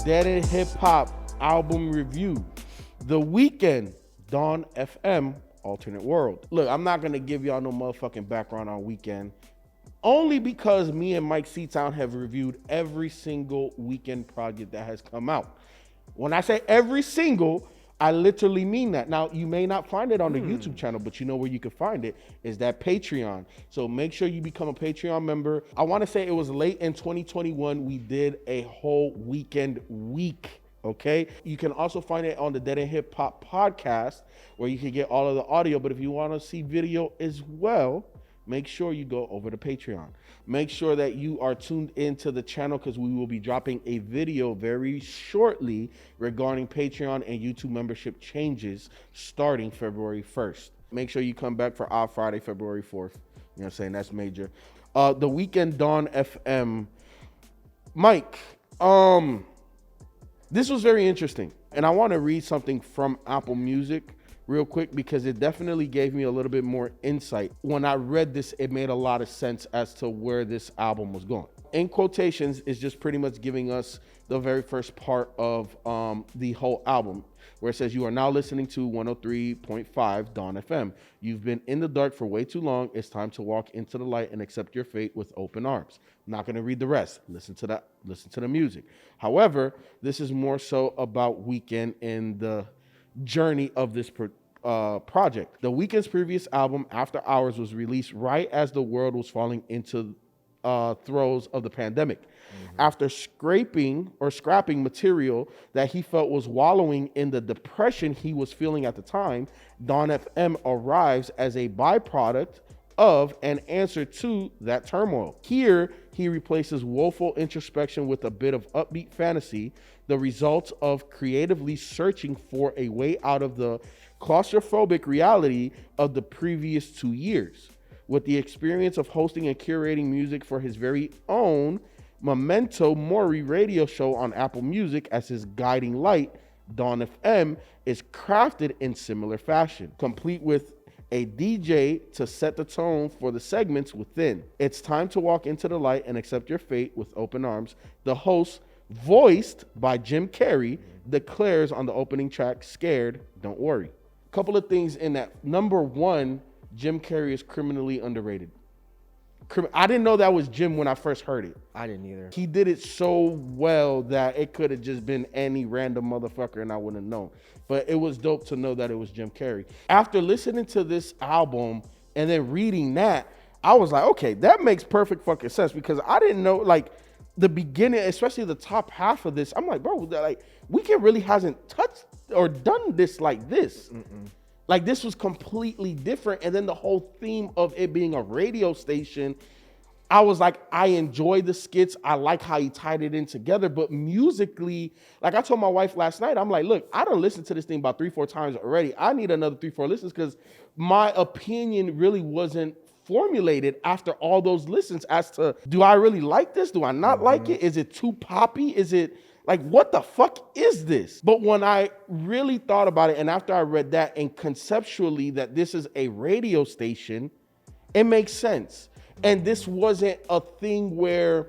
Dead and Hip Hop album review. The Weeknd, Dawn FM, Alternate World. Look, I'm not gonna give y'all no motherfucking background on Weeknd, only because me and Myke C-Town have reviewed every single Weeknd project that has come out. When I say every single, I literally mean that. Now, you may not find it on the YouTube channel, but you know where you can find it is that Patreon. So make sure you become a Patreon member. I want to say it was late in 2021. We did a whole Weeknd week. Okay. You can also find it on the Dead and Hip Hop podcast where you can get all of the audio. But if you want to see video as well, make sure you go over to Patreon. Make sure that you are tuned into the channel because we will be dropping a video very shortly regarding Patreon and YouTube membership changes starting February 1st. Make sure you come back for our Friday, February 4th. You know what I'm saying? That's major. The Weeknd, Dawn FM. Myke, this was very interesting. And I want to read something from Apple Music real quick because it definitely gave me a little bit more insight. When I read this, it made a lot of sense as to where this album was going. In quotations, is just pretty much giving us the very first part of the whole album, where it says, "You are now listening to 103.5 Dawn FM. You've been in the dark for way too long. It's time to walk into the light and accept your fate with open arms." I'm not going to read the rest. Listen to the music. However, this is more so about Weeknd and the journey of this project. The Weeknd's previous album, After Hours, was released right as the world was falling into throes of the pandemic. After scrapping material that he felt was wallowing in the depression he was feeling at the time, Dawn FM arrives as a byproduct of an answer to that turmoil. Here, he replaces woeful introspection with a bit of upbeat fantasy, the result of creatively searching for a way out of the claustrophobic reality of the previous 2 years. With the experience of hosting and curating music for his very own Memento Mori radio show on Apple Music as his guiding light, Dawn FM is crafted in similar fashion, complete with a DJ to set the tone for the segments within. It's time to walk into the light and accept your fate with open arms. The host, voiced by Jim Carrey, declares on the opening track, "Scared, don't worry." Couple of things in that. Number one, Jim Carrey is criminally underrated. I didn't know that was Jim when I first heard it. I didn't either. He did it so well that it could have just been any random motherfucker and I wouldn't have known. But it was dope to know that it was Jim Carrey. After listening to this album and then reading that, I was like, okay, that makes perfect fucking sense because I didn't know, like, the beginning, especially the top half of this. I'm like, bro, like, Weeknd really hasn't touched or done this like this. Like, this was completely different. And then the whole theme of it being a radio station, I was like, I enjoy the skits. I like how he tied it in together. But musically, like I told my wife last night, I'm like, look, I done listened to this thing about 3-4 times already. I need another 3-4 listens because my opinion really wasn't formulated after all those listens as to, do I really like this? Do I not like it? Is it too poppy? Is it like, what the fuck is this? But when I really thought about it, and after I read that and conceptually that this is a radio station, it makes sense. And this wasn't a thing where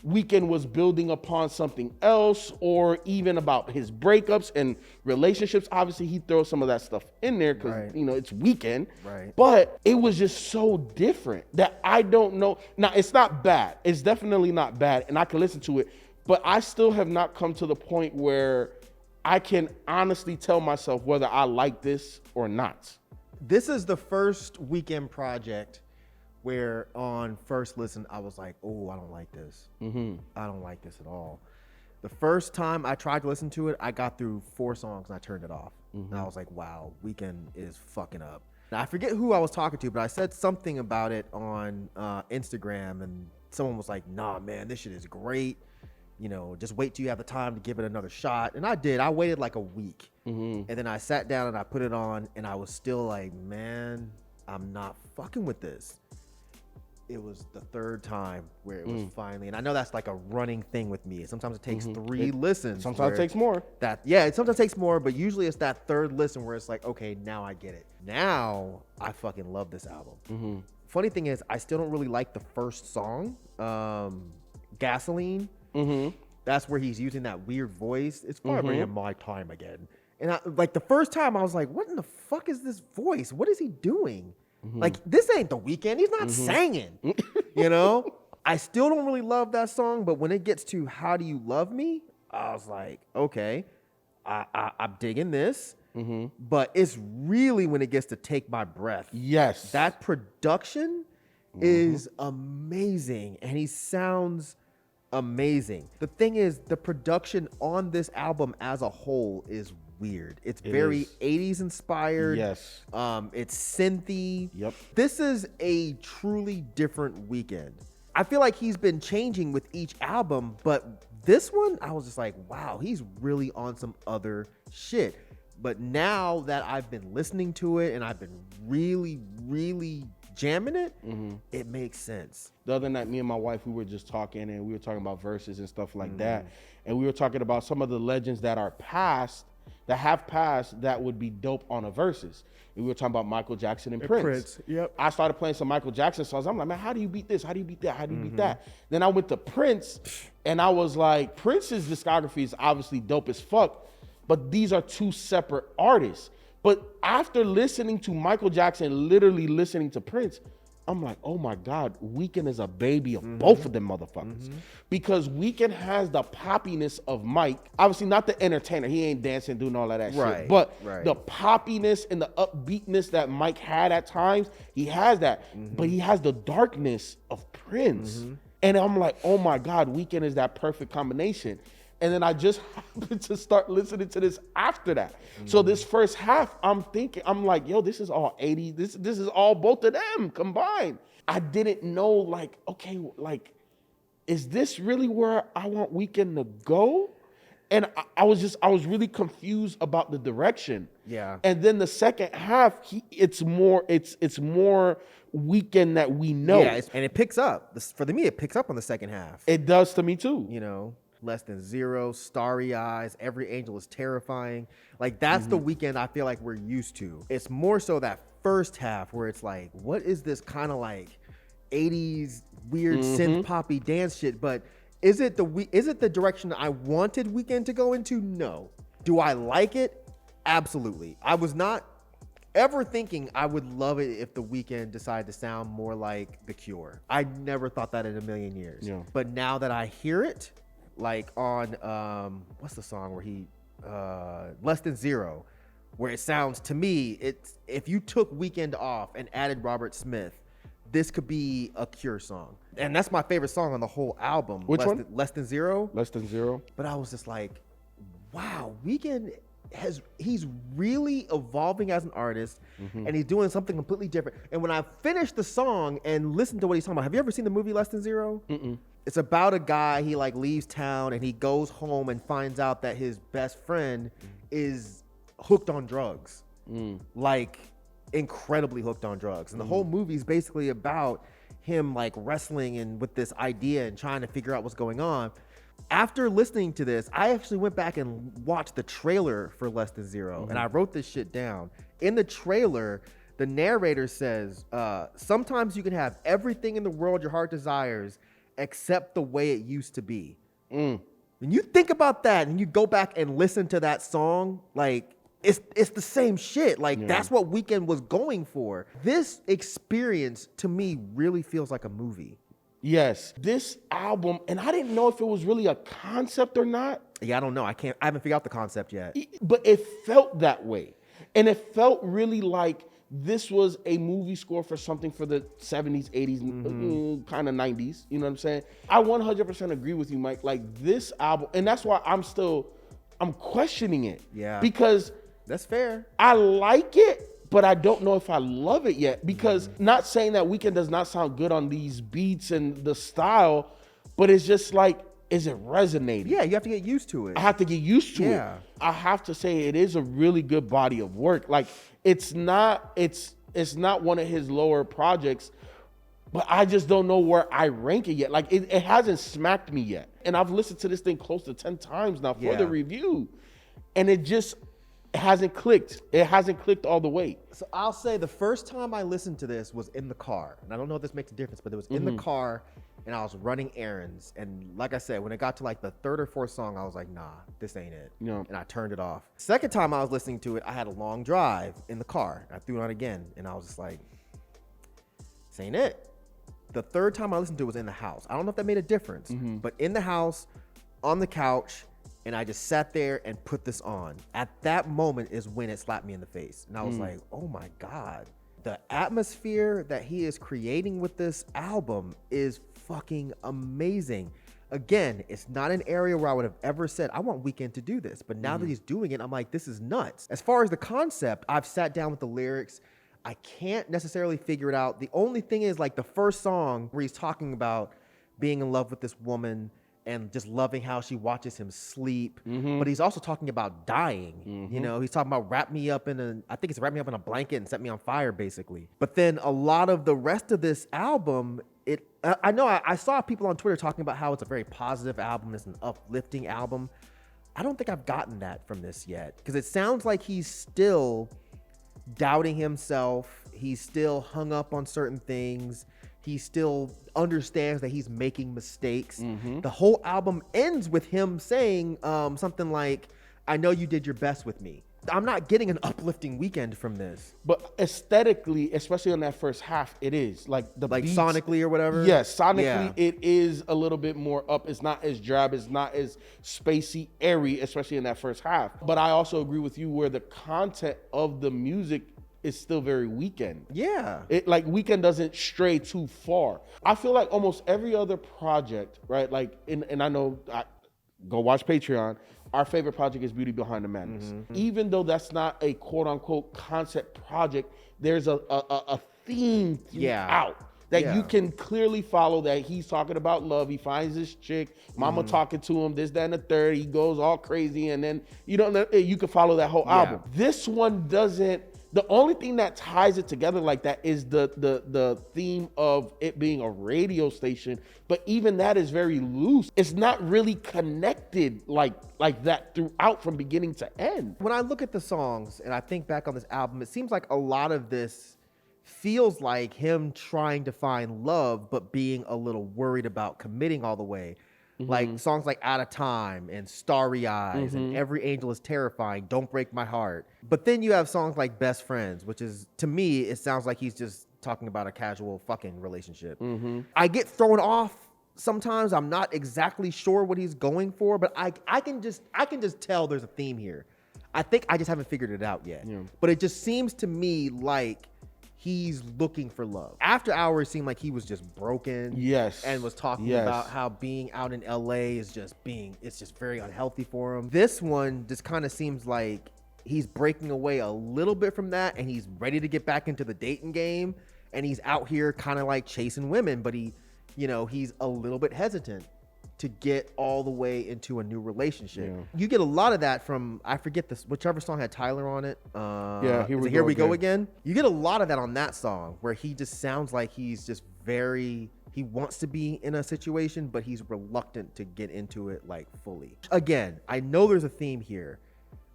Weeknd was building upon something else or even about his breakups and relationships. Obviously, he throws some of that stuff in there because, you know, it's Weeknd. Right. But it was just so different that I don't know. Now, it's not bad. It's definitely not bad. And I can listen to it. But I still have not come to the point where I can honestly tell myself whether I like this or not. This is the first Weeknd project where on first listen, I was like, oh, I don't like this. I don't like this at all. The first time I tried to listen to it, I got through 4 songs and I turned it off. And I was like, wow, Weeknd is fucking up. Now, I forget who I was talking to, but I said something about it on Instagram and someone was like, nah, man, this shit is great. You know, just wait till you have the time to give it another shot. And I did. I waited like a week. And then I sat down and I put it on and I was still like, man, I'm not fucking with this. It was the third time where it was finally, and I know that's like a running thing with me. Sometimes it takes 3 listens. Sometimes it takes more. It sometimes takes more, but usually it's that third listen where it's like, okay, now I get it. Now I fucking love this album. Funny thing is, I still don't really like the first song, Gasoline. that's where he's using that weird voice. It's probably bringing my time again. And like the first time I was like, what in the fuck is this voice? What is he doing? Like, this ain't The Weeknd. He's not singing, you know? I still don't really love that song, but when it gets to How Do You Love Me, I was like, okay, I'm digging this. But it's really when it gets to Take My Breath. Yes. That production is amazing, and he sounds amazing. The thing is, the production on this album as a whole is weird. It's very 80s inspired. Yes. It's synthy. Yep. This is a truly different Weeknd. I feel like he's been changing with each album, but this one, I was just like, wow, he's really on some other shit. But now that I've been listening to it and I've been really, really jamming it, it makes sense. The other night, me and my wife, we were just talking, and we were talking about verses and stuff like that. And we were talking about some of the legends that are past, that have passed, that would be dope on a verses. And we were talking about Michael Jackson and Prince. Yep. I started playing some Michael Jackson songs. I'm like, man, how do you beat this? How do you beat that? How do you beat that? Then I went to Prince, and I was like, Prince's discography is obviously dope as fuck, but these are two separate artists. But after listening to Michael Jackson, literally listening to Prince, I'm like, oh my God, Weeknd is a baby of both of them motherfuckers. Because Weeknd has the poppiness of Mike. Obviously not the entertainer. He ain't dancing, doing all of that shit. But the poppiness and the upbeatness that Mike had at times, he has that. But he has the darkness of Prince. And I'm like, oh my God, Weeknd is that perfect combination. And then I just happened to start listening to this after that. So this first half, I'm like, yo, this is all 80s. This is all both of them combined. I didn't know, like, okay, like, is this really where I want Weeknd to go? And I was really confused about the direction. Yeah. And then the second half, it's more Weeknd that we know. Yeah, and it picks up. For me, it picks up on the second half. It does to me too. You know, Less Than Zero, Starry Eyes, Every Angel is Terrifying. Like, that's the Weeknd I feel like we're used to. It's more so that first half where it's like, what is this kind of like 80s weird synth poppy dance shit? But is it the direction I wanted Weeknd to go into? No. Do I like it? Absolutely. I was not ever thinking I would love it if The Weeknd decided to sound more like The Cure. I never thought that in a million years. Yeah. But now that I hear it, like on what's the song where he Less Than Zero, where it sounds to me, it's if you took Weeknd off and added Robert Smith, this could be a Cure song. And that's my favorite song on the whole album. Which one? Less Than Zero. Less Than Zero. But I was just like, wow, Weeknd he's really evolving as an artist, and he's doing something completely different. And when I finished the song and listened to what he's talking about, have you ever seen the movie Less Than Zero? It's about a guy, he like leaves town and he goes home and finds out that his best friend is hooked on drugs. Like incredibly hooked on drugs. And the whole movie is basically about him like wrestling and with this idea and trying to figure out what's going on. After listening to this, I actually went back and watched the trailer for Less Than Zero, and I wrote this shit down. In the trailer, the narrator says, sometimes you can have everything in the world your heart desires except the way it used to be. When you think about that and you go back and listen to that song, like, it's the same shit. Like, that's what Weeknd was going for. This experience, to me, really feels like a movie. Yes, this album, and I didn't know if it was really a concept or not. Yeah, I don't know. I haven't figured out the concept yet. But it felt that way. And it felt really like this was a movie score for something for the 70s, 80s, kind of 90s. You know what I'm saying? I 100% agree with you, Mike. Like, this album, and that's why I'm questioning it. Yeah. Because that's fair. I like it, but I don't know if I love it yet, because not saying that Weeknd does not sound good on these beats and the style, but it's just like, is it resonating? Yeah, you have to get used to it. I have to get used to it. Yeah. I have to say it is a really good body of work. Like, it's not one of his lower projects, but I just don't know where I rank it yet. Like, it hasn't smacked me yet. And I've listened to this thing close to 10 times now for the review, and it hasn't clicked. It hasn't clicked all the way. So I'll say the first time I listened to this was in the car. And I don't know if this makes a difference, but it was in the car. and I was running errands. And like I said, when it got to like the third or fourth song, I was like, nah, this ain't it. Yeah. And I turned it off. Second time I was listening to it, I had a long drive in the car. I threw it on again, and I was just like, this ain't it. The third time I listened to it was in the house. I don't know if that made a difference, but in the house, on the couch, and I just sat there and put this on. At that moment is when it slapped me in the face. And I was like, oh my God. The atmosphere that he is creating with this album is fucking amazing. Again, it's not an area where I would have ever said, I want Weeknd to do this. But now that he's doing it, I'm like, this is nuts. As far as the concept, I've sat down with the lyrics. I can't necessarily figure it out. The only thing is like the first song where he's talking about being in love with this woman and just loving how she watches him sleep. But he's also talking about dying. You know, he's talking about wrap me up in a blanket and set me on fire, basically. But then a lot of the rest of this album, I saw people on Twitter talking about how it's a very positive album, it's an uplifting album. I don't think I've gotten that from this yet, because it sounds like he's still doubting himself. He's still hung up on certain things. He still understands that he's making mistakes. The whole album ends with him saying something like, I know you did your best with me. I'm not getting an uplifting Weeknd from this. But aesthetically, especially on that first half, it is. Like beats, sonically or whatever? Yes, sonically it is a little bit more up. It's not as drab, it's not as spacey, airy, especially in that first half. But I also agree with you where the content of the music is still very Weeknd. Yeah. It like Weeknd doesn't stray too far. I feel like almost every other project, right? Like, and I know, go watch Patreon. Our favorite project is Beauty Behind the Madness. Even though that's not a quote unquote concept project, there's a theme throughout that you can clearly follow, that he's talking about love. He finds this chick, mama talking to him, this, that, and the third. He goes all crazy, and then you can follow that whole album. This one doesn't. The only thing that ties it together like that is the theme of it being a radio station, but even that is very loose. It's not really connected like that throughout from beginning to end. When I look at the songs and I think back on this album, it seems like a lot of this feels like him trying to find love, but being a little worried about committing all the way. Like songs like Out of Time and Starry Eyes and Every Angel is Terrifying, Don't Break My Heart. But then you have songs like Best Friends, which is, to me, it sounds like he's just talking about a casual fucking relationship. I get thrown off sometimes. I'm not exactly sure what he's going for, but I can just tell there's a theme here. I think I just haven't figured it out yet. But it just seems to me like he's looking for love. After Hours seemed like he was just broken. Yes. And was talking about how being out in LA is it's just very unhealthy for him. This one just kind of seems like he's breaking away a little bit from that, and he's ready to get back into the dating game, and he's out here kind of like chasing women, but he's a little bit hesitant to get all the way into a new relationship. You get a lot of that from, I forget this, whichever song had Tyler on it. Here we go again. You get a lot of that on that song, where he just sounds like he's just he wants to be in a situation, but he's reluctant to get into it like fully. Again, I know there's a theme here.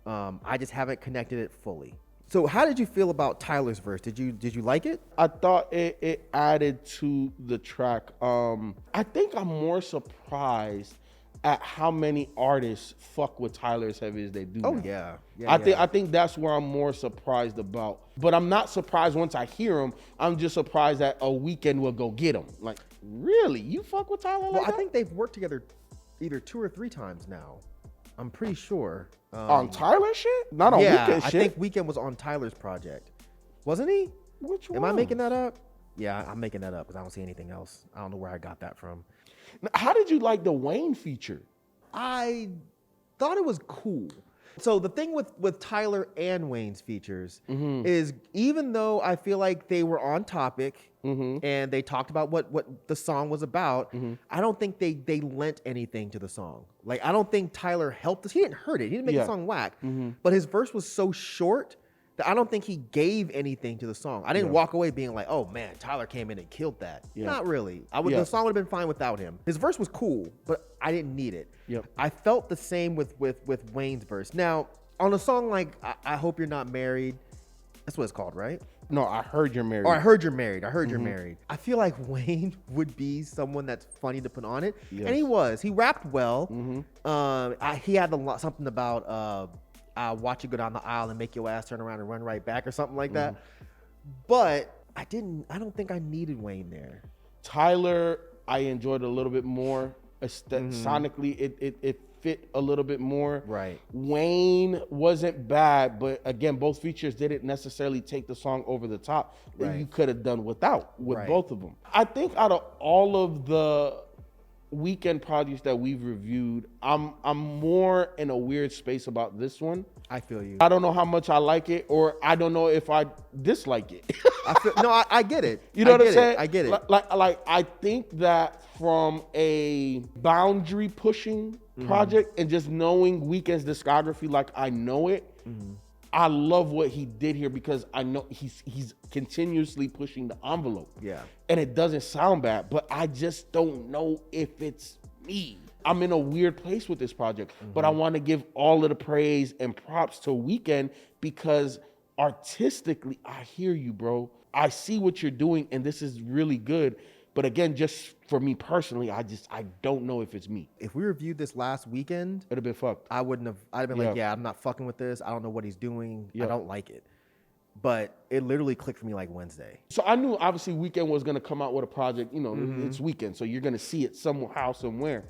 I just haven't connected it fully. So how did you feel about Tyler's verse? Did you like it? I thought it added to the track. I think I'm more surprised at how many artists fuck with Tyler as heavy as they do. Oh now. yeah. I think that's where I'm more surprised about. But I'm not surprised once I hear him. I'm just surprised that a Weeknd will go get him. Like, really? You fuck with Tyler like that? I think they've worked together either 2 or 3 times now. I'm pretty sure. On Tyler shit? Not on Weeknd shit? I think Weeknd was on Tyler's project. Wasn't he? Which one? Am I making that up? Yeah, I'm making that up because I don't see anything else. I don't know where I got that from. Now, how did you like the Wayne feature? I thought it was cool. So the thing with Tyler and Wayne's features is, even though I feel like they were on topic and they talked about what the song was about, I don't think they lent anything to the song. Like, I don't think Tyler helped us. He didn't hurt it. He didn't make the song whack. But his verse was so short that I don't think he gave anything to the song. I didn't walk away being like, oh man, Tyler came in and killed that. Not really. The song would have been fine without him. His verse was cool, but I didn't need it. I felt the same with Wayne's verse. Now, on a song like I Hope You're Not Married, That's what it's called, right? No, I heard you're married. Or I heard you're married. You're married. I feel like Wayne would be someone that's funny to put on it. Yes. And he was. He rapped well. He had something about watch you go down the aisle and make your ass turn around and run right back or something like that. But I don't think I needed Wayne there. Tyler, I enjoyed a little bit more. Sonically, it fit a little bit more. Right. Wayne wasn't bad, but again, both features didn't necessarily take the song over the top that you could have done with both of them. I think out of all of the Weeknd projects that we've reviewed, I'm more in a weird space about this one. I feel you. I don't know how much I like it, or I don't know if I dislike it. I get it. You know what I'm saying? I get it. Like I think that from a boundary pushing project and just knowing Weeknd's discography like I know it, I love what he did here because I know he's continuously pushing the envelope. Yeah. And it doesn't sound bad, but I just don't know if it's me. I'm in a weird place with this project, but I want to give all of the praise and props to Weeknd because artistically, I hear you, bro. I see what you're doing, and this is really good. But again, just for me personally, I don't know if it's me. If we reviewed this last weekend, it'd have been fucked. I'd have been like, yeah, I'm not fucking with this. I don't know what he's doing. I don't like it. But it literally clicked for me like Wednesday. So I knew obviously Weeknd was gonna come out with a project. You know, it's Weeknd, so you're gonna see it somehow, somewhere.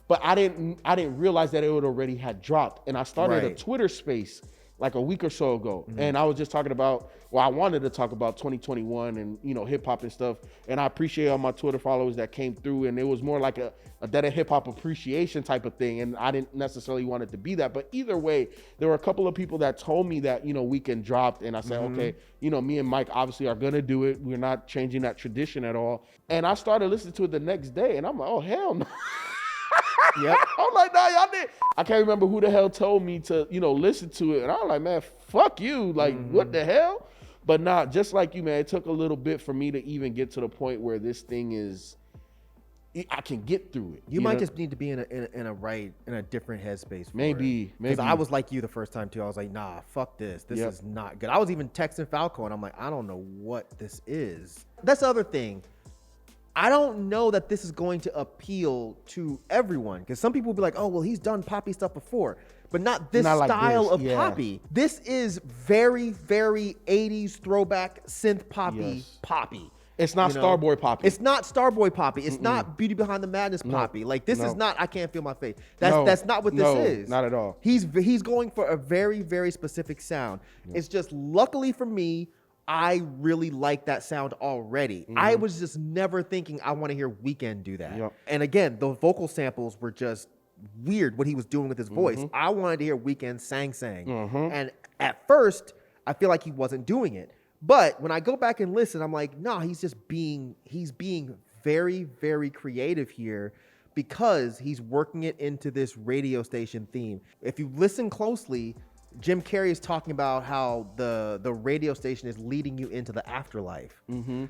But I didn't realize that it would already had dropped. And I started a Twitter space like a week or so ago. And I was just talking about, I wanted to talk about 2021 and, you know, hip hop and stuff. And I appreciate all my Twitter followers that came through. And it was more like a Dead Hip Hop appreciation type of thing. And I didn't necessarily want it to be that. But either way, there were a couple of people that told me that, you know, Weeknd dropped. And I said, okay, you know, me and Myke obviously are going to do it. We're not changing that tradition at all. And I started listening to it the next day. And I'm like, oh, hell no. Yep. I'm like, nah, y'all did. I can't remember who the hell told me to, you know, listen to it. And I'm like, man, fuck you. Like, what the hell? But nah, just like you, man, it took a little bit for me to even get to the point where this thing is, I can get through it. You might just need to be in a different headspace. Maybe. Because I was like you the first time too. I was like, nah, fuck this. This is not good. I was even texting Falco and I'm like, I don't know what this is. That's the other thing. I don't know that this is going to appeal to everyone because some people will be like, oh, well, he's done poppy stuff before, but not this style of poppy. This is very, very 80s throwback synth poppy. It's not Starboy poppy. It's not Starboy poppy. It's not Beauty Behind the Madness poppy. Like this is not I Can't Feel My Face. That's not what this is. Not at all. He's going for a very, very specific sound. It's just luckily for me, I really like that sound already. I was just never thinking I want to hear Weeknd do that. And again, the vocal samples were just weird what he was doing with his voice. I wanted to hear Weeknd sang. And at first, I feel like he wasn't doing it. But when I go back and listen, I'm like, nah, he's being very, very creative here because he's working it into this radio station theme. If you listen closely, Jim Carrey is talking about how the radio station is leading you into the afterlife.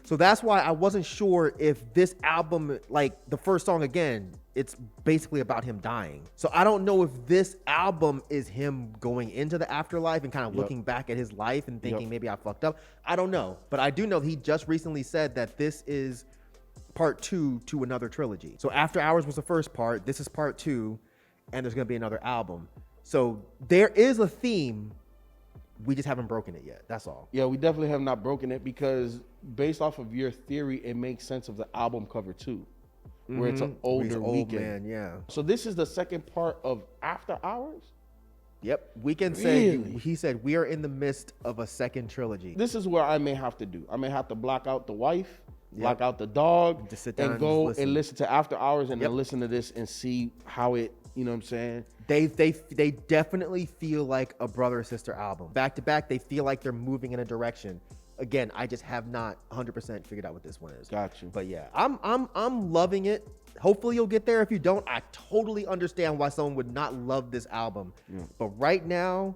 So that's why I wasn't sure if this album, like the first song again, it's basically about him dying. So I don't know if this album is him going into the afterlife and kind of looking back at his life and thinking maybe I fucked up. I don't know. But I do know he just recently said that this is part 2 to another trilogy. So After Hours was the first part. This is part 2. And there's going to be another album. So there is a theme. We just haven't broken it yet. That's all. Yeah, we definitely have not broken it because based off of your theory, it makes sense of the album cover too, where it's an older Weeknd. Man, yeah. So this is the second part of After Hours? Yep. Weeknd said, he said, we are in the midst of a second trilogy. This is where I may have to do. I may have to block out the wife, block out the dog, just sit down and go just and listen to After Hours and then listen to this and see how it, you know what I'm saying? They definitely feel like a brother or sister album. Back to back, they feel like they're moving in a direction. Again, I just have not 100% figured out what this one is. Gotcha. But yeah, I'm loving it. Hopefully you'll get there. If you don't, I totally understand why someone would not love this album. But right now,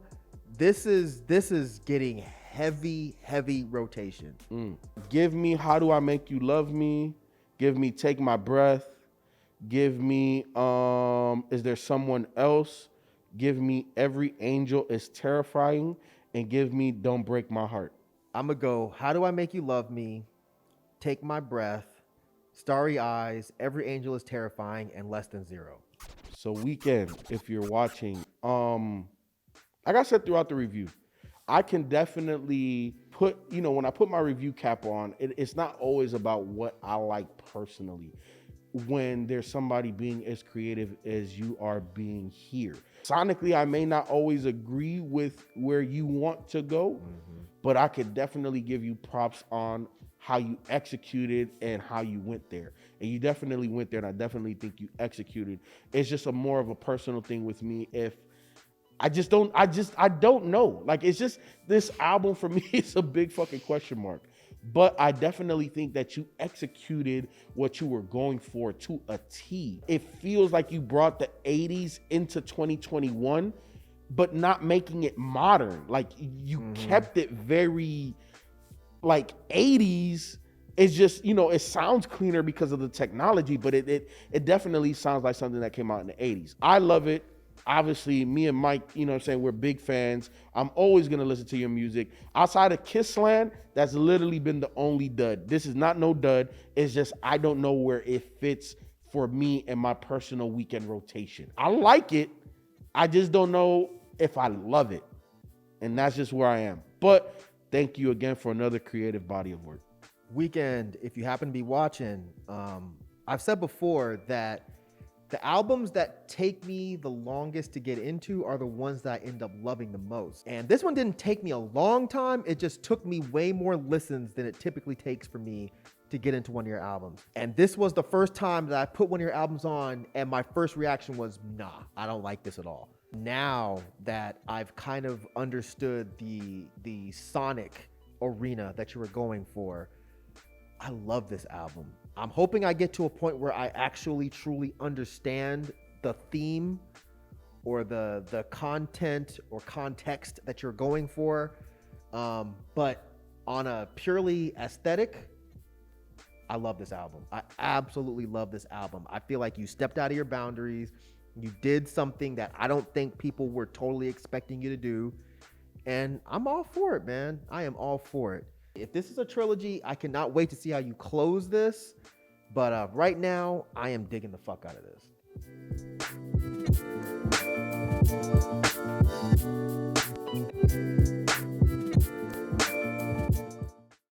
this is getting heavy rotation. Give me How Do I Make You Love Me? Give me Take My Breath. Give me Is There Someone Else? Give me Every Angel Is Terrifying, and give me Don't Break My Heart. I'm gonna go. How do I make you love me? Take my breath. Starry eyes. Every angel is terrifying, and less than zero. So Weeknd, if you're watching, like I said throughout the review, I can definitely put, when I put my review cap on, it's not always about what I like personally. When there's somebody being as creative as you are being here. Sonically, I may not always agree with where you want to go, but I could definitely give you props on how you executed and how you went there. And you definitely went there, and I definitely think you executed. It's just more of a personal thing with me. I don't know. Like, it's just, this album for me is a big fucking question mark. But I definitely think that you executed what you were going for to a T. It feels like you brought the 80s into 2021, but not making it modern. Like, you kept it very, like, 80s. It's just, it sounds cleaner because of the technology, but it definitely sounds like something that came out in the 80s. I love it. Obviously, me and Mike, we're big fans. I'm always going to listen to your music. Outside of Kissland, that's literally been the only dud. This is not no dud. It's just I don't know where it fits for me and my personal weekend rotation. I like it. I just don't know if I love it. And that's just where I am. But thank you again for another creative body of work. Weeknd, if you happen to be watching, I've said before that the albums that take me the longest to get into are the ones that I end up loving the most. And this one didn't take me a long time. It just took me way more listens than it typically takes for me to get into one of your albums. And this was the first time that I put one of your albums on, and my first reaction was, nah, I don't like this at all. Now that I've kind of understood the sonic arena that you were going for, I love this album. I'm hoping I get to a point where I actually truly understand the theme or the content or context that you're going for. But on a purely aesthetic, I love this album. I absolutely love this album. I feel like you stepped out of your boundaries. You did something that I don't think people were totally expecting you to do. And I'm all for it, man. I am all for it. If this is a trilogy, I cannot wait to see how you close this. But right now, I am digging the fuck out of this.